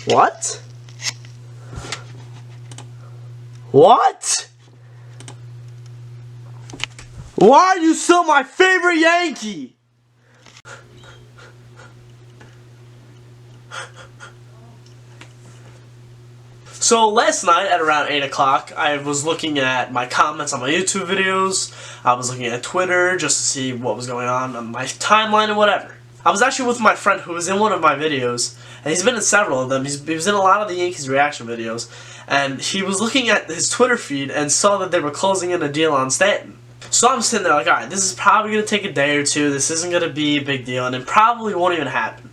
What? What? Why are you still my favorite Yankee? So last night at around 8 o'clock, I was looking at my comments on my YouTube videos. I was looking at Twitter just to see what was going on my timeline and whatever. I was actually with my friend who was in one of my videos, and he's been in several of them. He was in a lot of the Yankees reaction videos, and he was looking at his Twitter feed and saw that they were closing in a deal on Stanton. So I'm sitting there like, alright, this is probably going to take a day or two. This isn't going to be a big deal, and it probably won't even happen.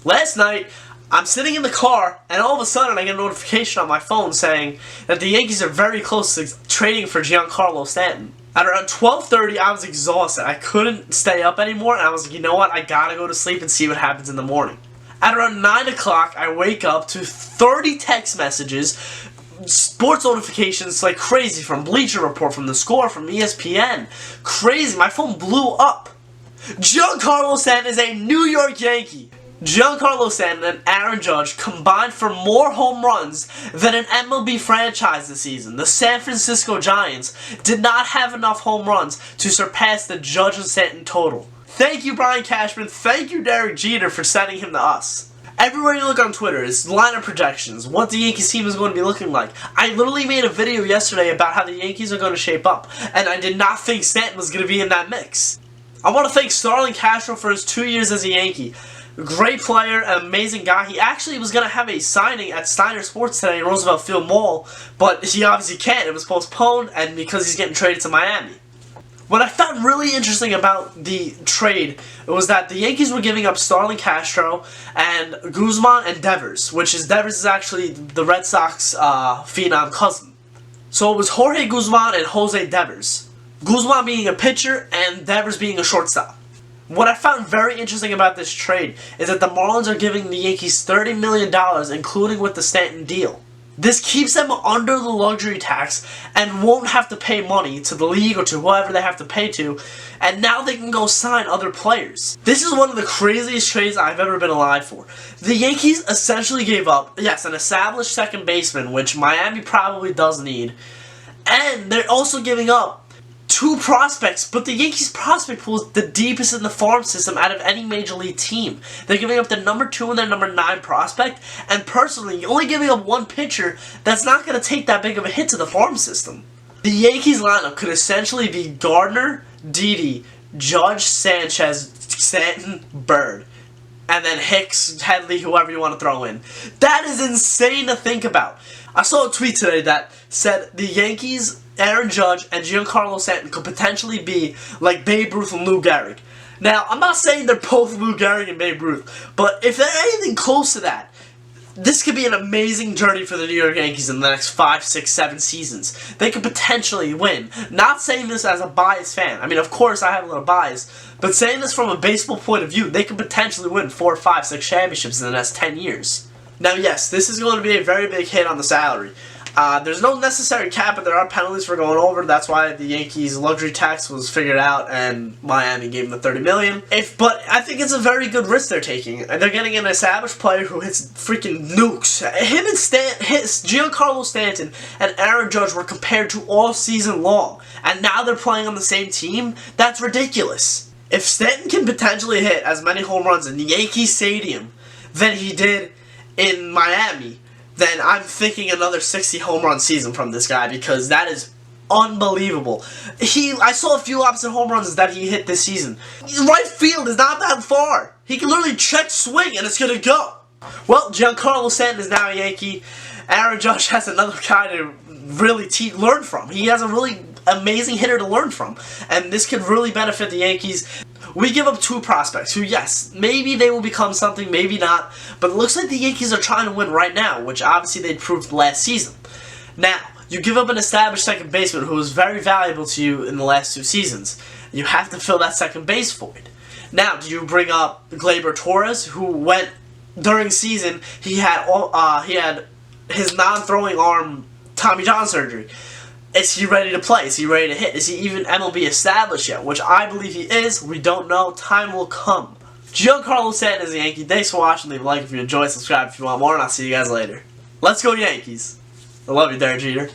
Last night, I'm sitting in the car, and all of a sudden I get a notification on my phone saying that the Yankees are very close to trading for Giancarlo Stanton. At around 12:30, I was exhausted. I couldn't stay up anymore, and I was like, you know what, I gotta go to sleep and see what happens in the morning. At around 9 o'clock, I wake up to 30 text messages, sports notifications like crazy from Bleacher Report, from The Score, from ESPN. Crazy, my phone blew up. Giancarlo Stanton is a New York Yankee. Giancarlo Stanton and Aaron Judge combined for more home runs than an MLB franchise this season. The San Francisco Giants did not have enough home runs to surpass the Judge and Stanton total. Thank you, Brian Cashman. Thank you, Derek Jeter, for sending him to us. Everywhere you look on Twitter is lineup projections, what the Yankees team is going to be looking like. I literally made a video yesterday about how the Yankees are going to shape up, and I did not think Stanton was going to be in that mix. I want to thank Starlin Castro for his 2 years as a Yankee. Great player, amazing guy. He actually was going to have a signing at Steiner Sports today in Roosevelt Field Mall, but he obviously can't. It was postponed, and because he's getting traded to Miami. What I found really interesting about the trade was that the Yankees were giving up Starlin Castro and Guzman and Devers, which is Devers is actually the Red Sox phenom cousin. So it was Jorge Guzman and Jose Devers. Guzman being a pitcher and Devers being a shortstop. What I found very interesting about this trade is that the Marlins are giving the Yankees $30 million, including with the Stanton deal. This keeps them under the luxury tax and won't have to pay money to the league or to whoever they have to pay to, and now they can go sign other players. This is one of the craziest trades I've ever been alive for. The Yankees essentially gave up, yes, an established second baseman, which Miami probably does need, and they're also giving up 2 prospects, but the Yankees prospect pool is the deepest in the farm system out of any major league team. They're giving up their number 2 and their number 9 prospect, and personally, only giving up 1 pitcher that's not going to take that big of a hit to the farm system. The Yankees lineup could essentially be Gardner, Didi, Judge, Sanchez, Stanton, Bird, and then Hicks, Headley, whoever you want to throw in. That is insane to think about. I saw a tweet today that said the Yankees, Aaron Judge, and Giancarlo Stanton could potentially be like Babe Ruth and Lou Gehrig. Now, I'm not saying they're both Lou Gehrig and Babe Ruth, but if they're anything close to that, this could be an amazing journey for the New York Yankees in the next 5, 6, 7 seasons. They could potentially win. Not saying this as a biased fan. I mean, of course, I have a little bias, but saying this from a baseball point of view, they could potentially win 4, 5, 6 championships in the next 10 years. Now, yes, this is going to be a very big hit on the salary. There's no necessary cap, but there are penalties for going over. That's why the Yankees' luxury tax was figured out, and Miami gave them the $30 million. But I think it's a very good risk they're taking. They're getting an established player who hits freaking nukes. Him and Giancarlo Stanton and Aaron Judge were compared to all season long, and now they're playing on the same team. That's ridiculous. If Stanton can potentially hit as many home runs in Yankee Stadium than he did in Miami, then I'm thinking another 60 home run season from this guy, because that is unbelievable. I saw a few opposite home runs that he hit this season. Right field is not that far. He can literally check swing and it's going to go. Well, Giancarlo Stanton is now a Yankee. Aaron Judge has another guy to really learn from. He has a really amazing hitter to learn from, and this could really benefit the Yankees. We give up 2 prospects who, yes, maybe they will become something, maybe not, but it looks like the Yankees are trying to win right now, which obviously they proved last season. Now, you give up an established second baseman who was very valuable to you in the last 2 seasons. You have to fill that second base void. Now, do you bring up Gleyber Torres, who went during season, he had his non-throwing arm Tommy John surgery. Is he ready to play? Is he ready to hit? Is he even MLB established yet? Which I believe he is. We don't know. Time will come. Giancarlo Stanton is a Yankee. Thanks for watching. Leave a like if you enjoyed. Subscribe if you want more. And I'll see you guys later. Let's go Yankees. I love you, Derek Jeter.